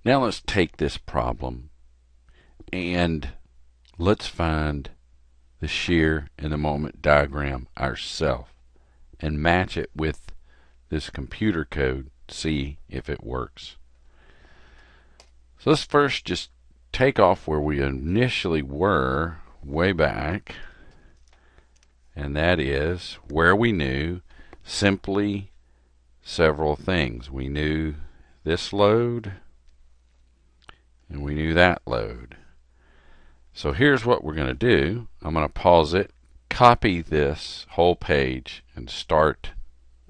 Now let's take this problem and let's find the shear in the moment diagram ourselves and match it with this computer code, see if it works. So let's first just take off where we initially were way back, and that is where we knew simply several things. We knew this load and we knew that load. So here's what we're going to do. I'm going to pause it, copy this whole page, and start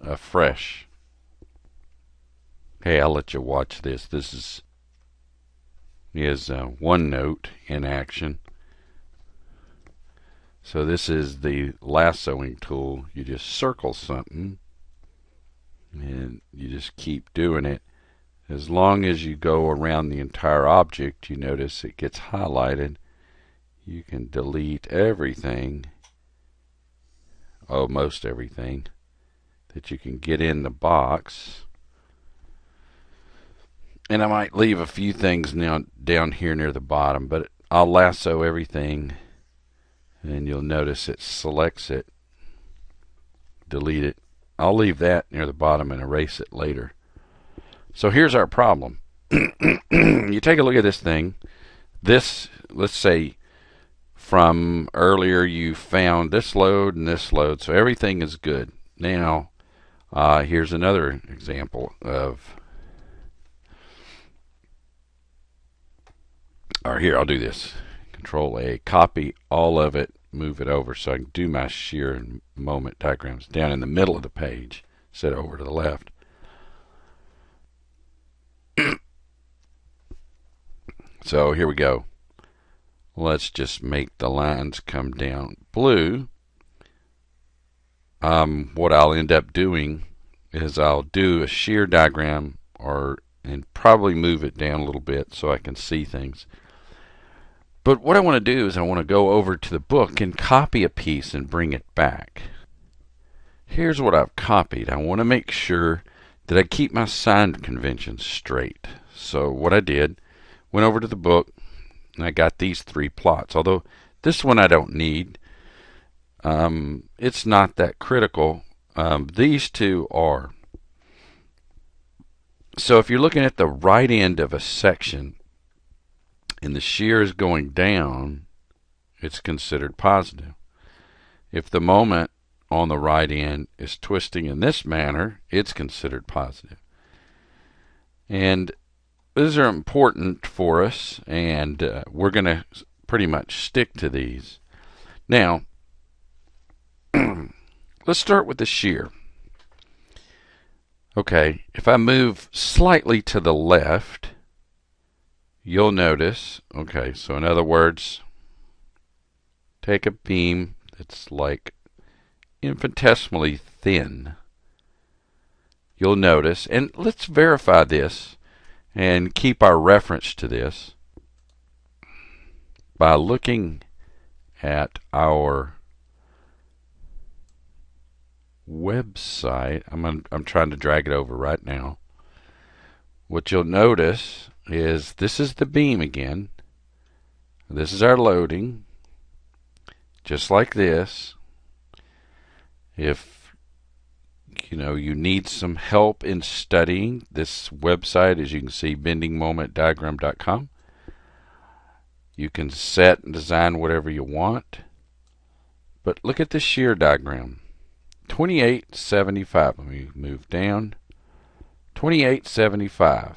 afresh. Okay, I'll let you watch this. This is OneNote in action. So this is the lassoing tool. You just circle something and you just keep doing it. As long as you go around the entire object, you notice it gets highlighted. You can delete everything, most everything that you can get in the box. And I might leave a few things now down here near the bottom, but I'll lasso everything, and you'll notice it selects it, delete it. I'll leave that near the bottom and erase it later. So here's our problem. You take a look at this thing. This, let's say from earlier you found this load and this load, so everything is good. Now here's another example of, or here, I'll do this. Control A, copy all of it, move it over so I can do my shear and moment diagrams down in the middle of the page, set it over to the left. So here we go. Let's just make the lines come down blue. What I'll end up doing is I'll do a shear diagram and probably move it down a little bit so I can see things. But what I want to do is I want to go over to the book and copy a piece and bring it back. Here's what I've copied. I want to make sure that I keep my sign conventions straight. So what I did, went over to the book, and I got these three plots. Although this one I don't need. It's not that critical. These two are. So if you're looking at the right end of a section and the shear is going down, it's considered positive. If the moment on the right end is twisting in this manner, it's considered positive. And these are important for us, and we're going to pretty much stick to these. Now, let's start with the shear. Okay, if I move slightly to the left, you'll notice, okay, so in other words, take a beam that's like infinitesimally thin. You'll notice, and let's verify this and keep our reference to this by looking at our website. I'm trying to drag it over right now. What you'll notice is this is the beam again. This is our loading, just like this. If you need some help in studying, this website, as you can see, bendingmomentdiagram.com. You can set and design whatever you want. But look at the shear diagram. 2875. Let me move down. 2875.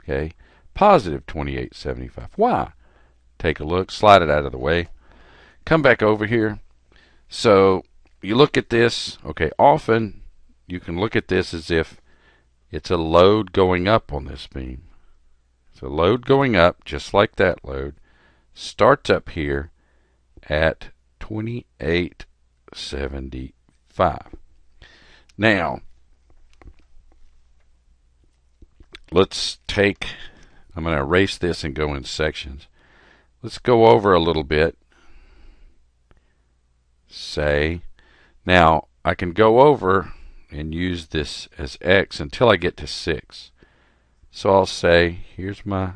Okay. Positive 2875. Why? Take a look. Slide it out of the way. Come back over here. So you look at this. Okay. Often you can look at this as if it's a load going up on this beam. So load going up, just like that load, starts up here at 2875. Now, let's take, I'm going to erase this and go in sections. Let's go over a little bit. Say, now I can go over and use this as X until I get to 6. So I'll say, here's my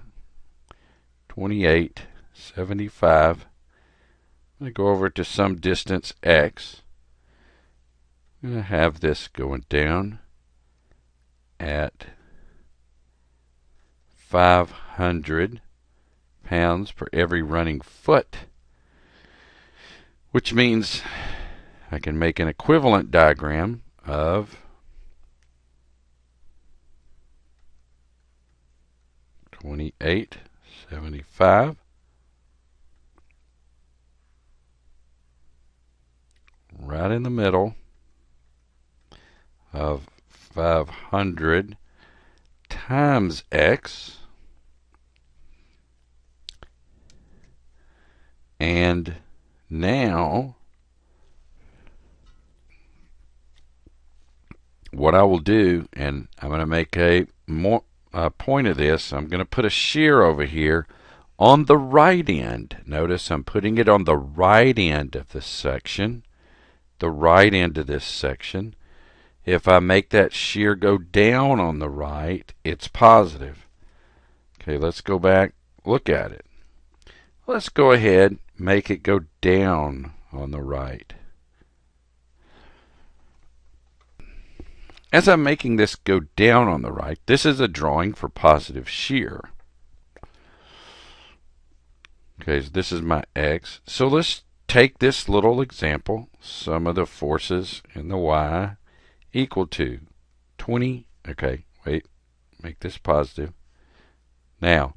2875. I'm going to go over to some distance x. I'm going to have this going down at 500 pounds per every running foot, which means I can make an equivalent diagram of 2875 right in the middle of 500 times x, and now what I will do, and I'm going to make a point of this, I'm going to put a shear over here on the right end. Notice I'm putting it on the right end of this section, the right end of this section. If I make that shear go down on the right, it's positive. Okay, let's go back, look at it. Let's go ahead, make it go down on the right. As I'm making this go down on the right, this is a drawing for positive shear. Okay, so this is my x. So let's take this little example, sum of the forces in the y equal to 20. Okay, wait, make this positive. Now,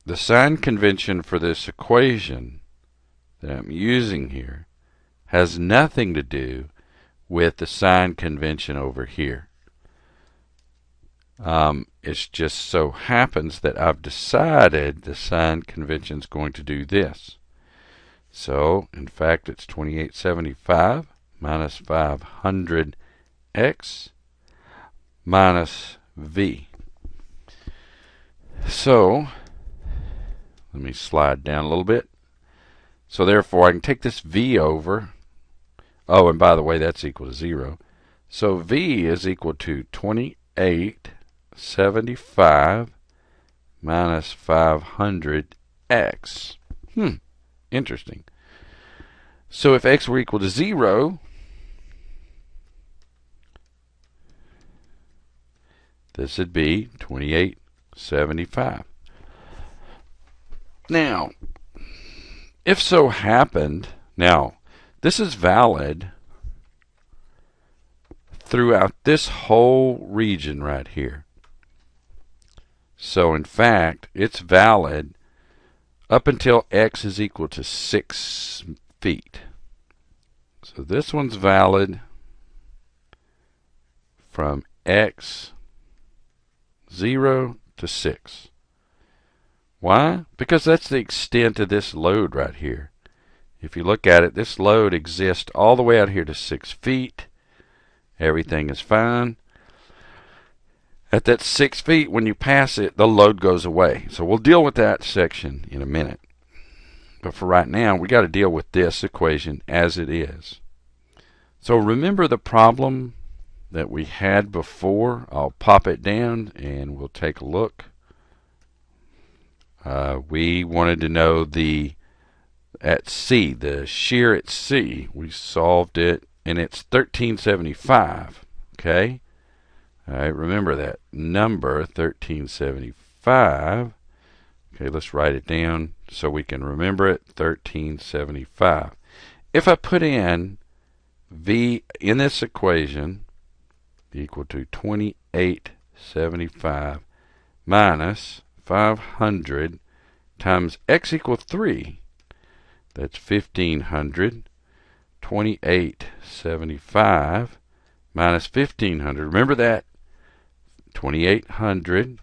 the sign convention for this equation that I'm using here has nothing to do with the sign convention over here. It just so happens that I've decided the sign convention is going to do this. So, in fact, it's 2875 minus 500x minus v. So, let me slide down a little bit. So therefore, I can take this v over. Oh, and by the way, that's equal to 0. So v is equal to 2875 minus 500x. Interesting. So if x were equal to 0, this would be 2875. Now, if so happened, now this is valid throughout this whole region right here. So in fact, it's valid up until x is equal to 6 feet. So this one's valid from x 0 to 6. Why? Because that's the extent of this load right here. If you look at it, this load exists all the way out here to 6 feet. Everything is fine. At that 6 feet, when you pass it, the load goes away. So we'll deal with that section in a minute. But for right now, we got to deal with this equation as it is. So remember the problem that we had before? I'll pop it down and we'll take a look. We wanted to know at C, the shear at C. We solved it, and it's 1375. Okay? All right, remember that number, 1375. Okay, let's write it down so we can remember it, 1375. If I put in V in this equation equal to 2875 minus 500 times x equals 3, that's 1500. 2875 minus 1500. Remember that. 2800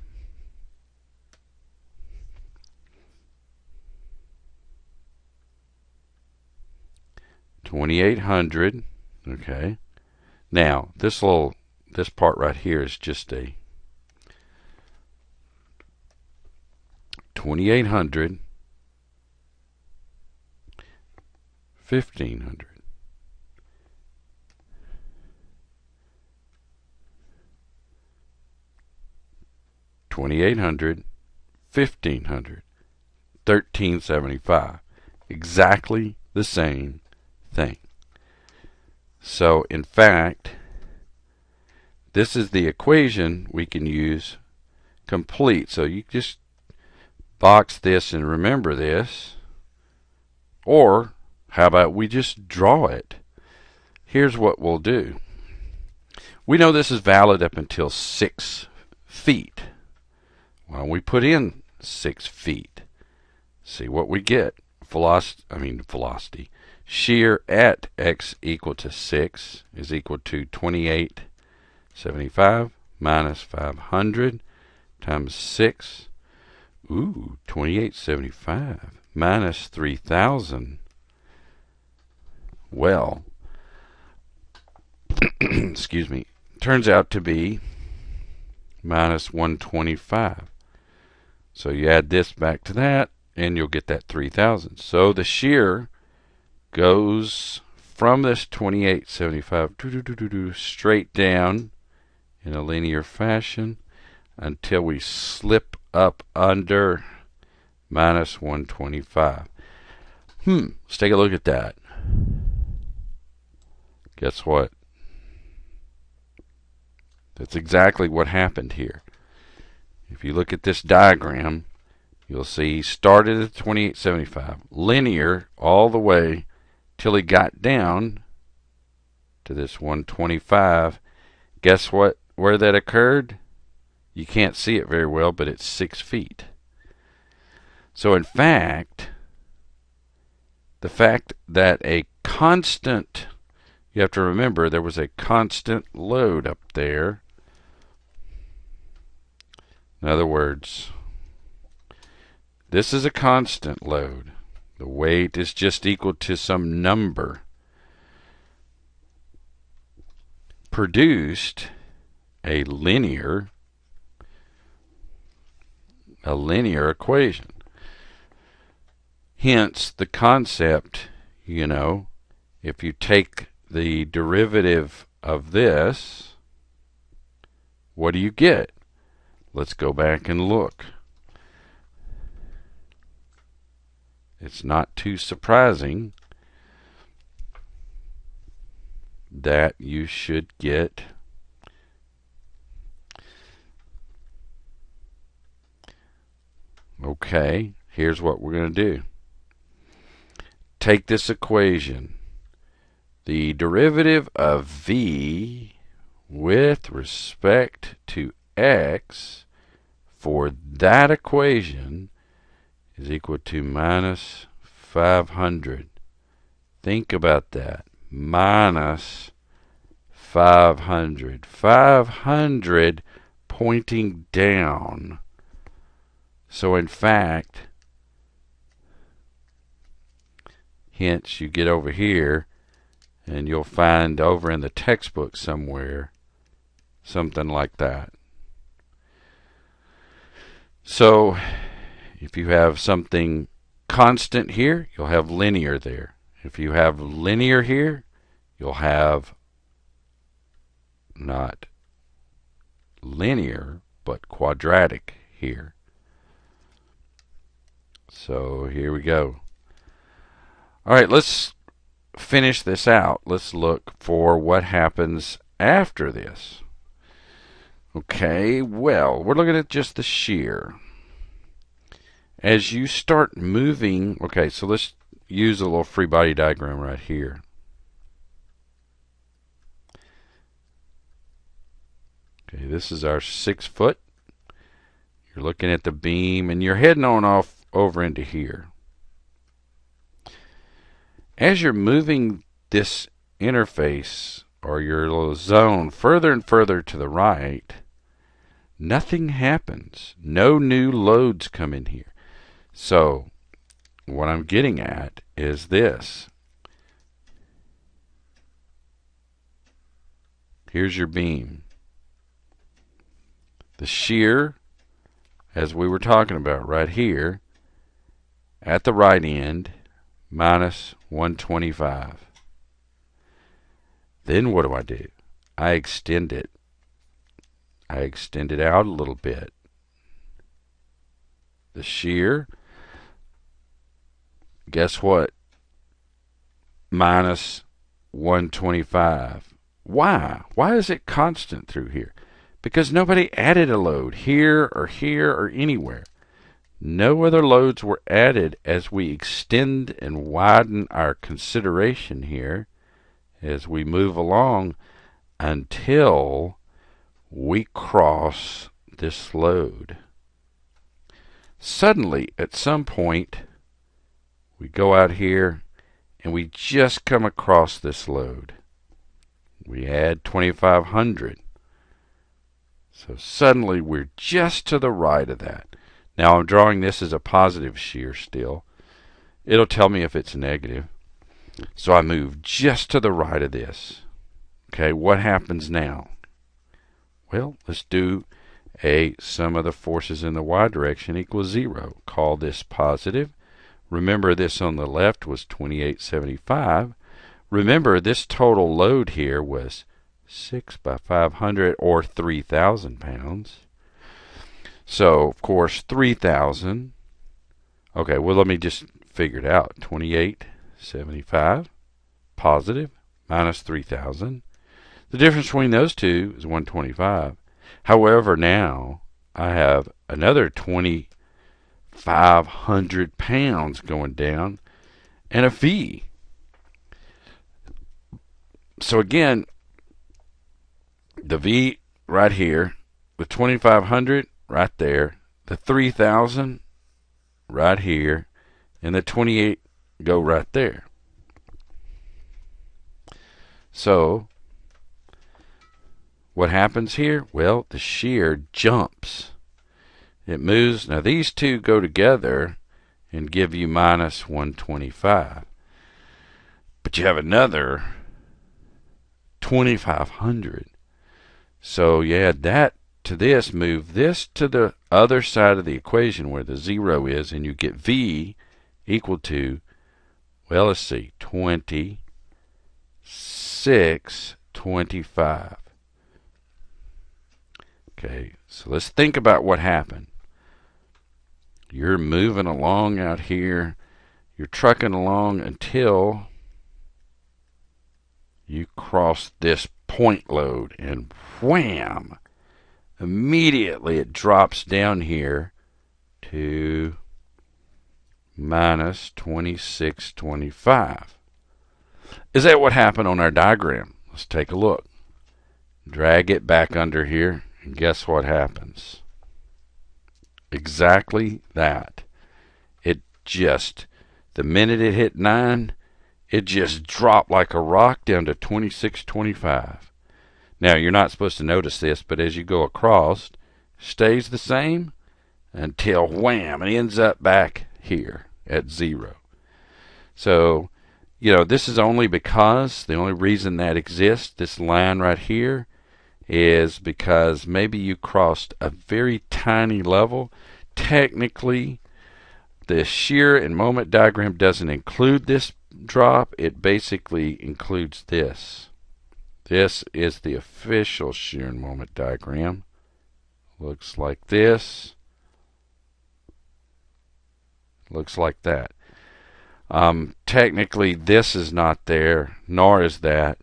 2800. Okay. Now this part right here is just a 2800 1500. 2800, 1500, 1375. Exactly the same thing. So, in fact, this is the equation we can use complete. So you just box this and remember this. Or, how about we just draw it? Here's what we'll do. We know this is valid up until 6 feet. Well, we put in 6 feet. See what we get. Velocity. Shear at x equal to 6 is equal to 2875 minus 500 times 6. Ooh, 2875 minus 3000. Well, excuse me, turns out to be minus 125. So you add this back to that, and you'll get that 3000. So the shear goes from this 2875 straight down in a linear fashion until we slip up under minus 125. Let's take a look at that. Guess what? That's exactly what happened here. If you look at this diagram, you'll see he started at 2875, linear all the way till he got down to this 125. Guess what? Where that occurred? You can't see it very well, but it's 6 feet. So in fact, the fact that a constant, you have to remember there was a constant load up there. In other words, this is a constant load. The weight is just equal to some number. Produced a linear equation. Hence the concept, if you take the derivative of this, what do you get? Let's go back and look. It's not too surprising that you should get okay, here's what we're going to do. Take this equation. The derivative of v with respect to x for that equation is equal to minus 500. Think about that. Minus 500. 500 pointing down. So in fact, hence you get over here and you'll find over in the textbook somewhere something like that. So if you have something constant here, you'll have linear there. If you have linear here, you'll have not linear, but quadratic here. So here we go. All right, let's finish this out. Let's look for what happens after this. Okay, well, we're looking at just the shear. As you start moving, okay, so let's use a little free body diagram right here. Okay, this is our 6 foot. You're looking at the beam and you're heading on off over into here. As you're moving this interface or your little zone further and further to the right, nothing happens. No new loads come in here. So what I'm getting at is this. Here's your beam. The shear, as we were talking about right here, at the right end, minus 125. Then what do? I extend it. I extend it out a little bit. the shear. Guess what? Minus 125. Why? Why is it constant through here? Because nobody added a load here or anywhere. No other loads were added as we extend and widen our consideration here as we move along until we cross this load. Suddenly, at some point, we go out here and we just come across this load. We add 2,500. So suddenly we're just to the right of that. Now I'm drawing this as a positive shear still. It'll tell me if it's negative. So I move just to the right of this. Okay, what happens now? Well, let's do a sum of the forces in the y direction equals 0. Call this positive. Remember, this on the left was 2875. Remember, this total load here was 6 by 500 or 3,000 pounds. So, of course, 3,000. Okay, well, let me just figure it out. 2875 positive minus 3,000. The difference between those two is 125. However, now I have another 2,500 pounds going down and a V. So again, the V right here, the 2,500 right there, the 3,000 right here, and the 28 go right there. So what happens here? Well, the shear jumps. It moves. Now these two go together and give you minus 125. But you have another 2,500. So you add that to this, move this to the other side of the equation where the 0 is, and you get V equal to, well, let's see, 2625. Okay, so let's think about what happened. You're moving along out here. You're trucking along until you cross this point load, and wham! Immediately it drops down here to minus 2625. Is that what happened on our diagram? Let's take a look. Drag it back under here, and guess what happens? Exactly that. It just, the minute it hit 9, it just dropped like a rock down to 2625. Now, you're not supposed to notice this, but as you go across, it stays the same until wham, it ends up back here at 0. So, you know, this is only because the only reason that exists, this line right here, is because maybe you crossed a very tiny level. Technically, the shear and moment diagram doesn't include this drop. It basically includes this. This is the official shear and moment diagram. Looks like this. Looks like that. Technically, this is not there, nor is that.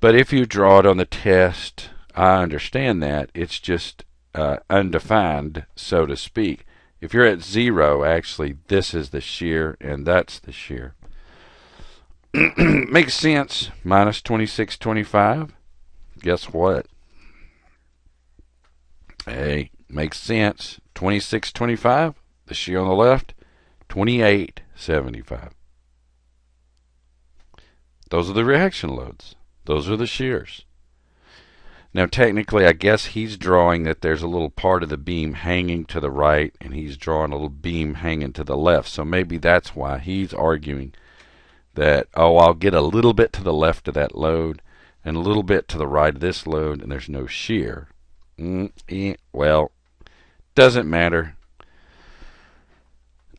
But if you draw it on the test, I understand that. It's just undefined, so to speak. If you're at 0, actually, this is the shear, and that's the shear. Makes sense. Minus 2625. Guess what? Hey, makes sense. 2625. The shear on the left. 2875. Those are the reaction loads. Those are the shears. Now, technically, I guess he's drawing that there's a little part of the beam hanging to the right, and he's drawing a little beam hanging to the left. So maybe that's why he's arguing that, oh, I'll get a little bit to the left of that load and a little bit to the right of this load, and there's no shear. Well, doesn't matter.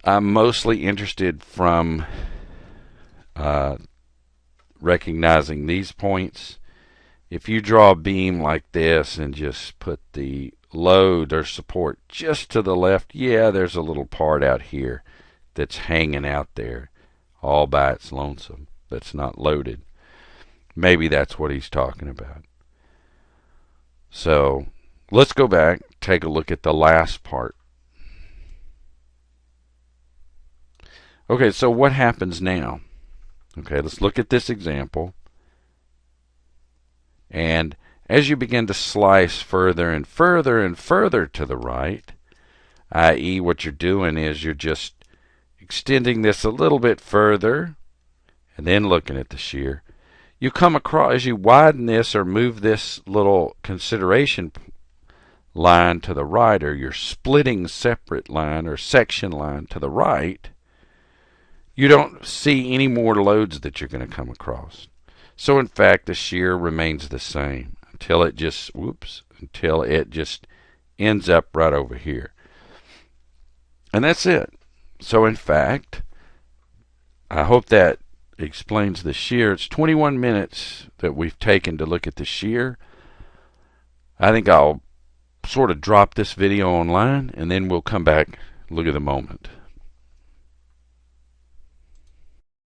I'm mostly interested from recognizing these points. If you draw a beam like this and just put the load or support just to the left, yeah, there's a little part out here that's hanging out there all by its lonesome that's not loaded. Maybe that's what he's talking about. So let's go back, take a look at the last part. Okay, so what happens now? Okay, let's look at this example. And as you begin to slice further and further and further to the right, i.e. what you're doing is you're just extending this a little bit further and then looking at the shear, you come across, as you widen this or move this little consideration line to the right, or your splitting separate line or section line to the right, you don't see any more loads that you're going to come across. So in fact, the shear remains the same until it just ends up right over here. And that's it. So in fact, I hope that explains the shear. It's 21 minutes that we've taken to look at the shear. I think I'll sort of drop this video online and then we'll come back, look at the moment.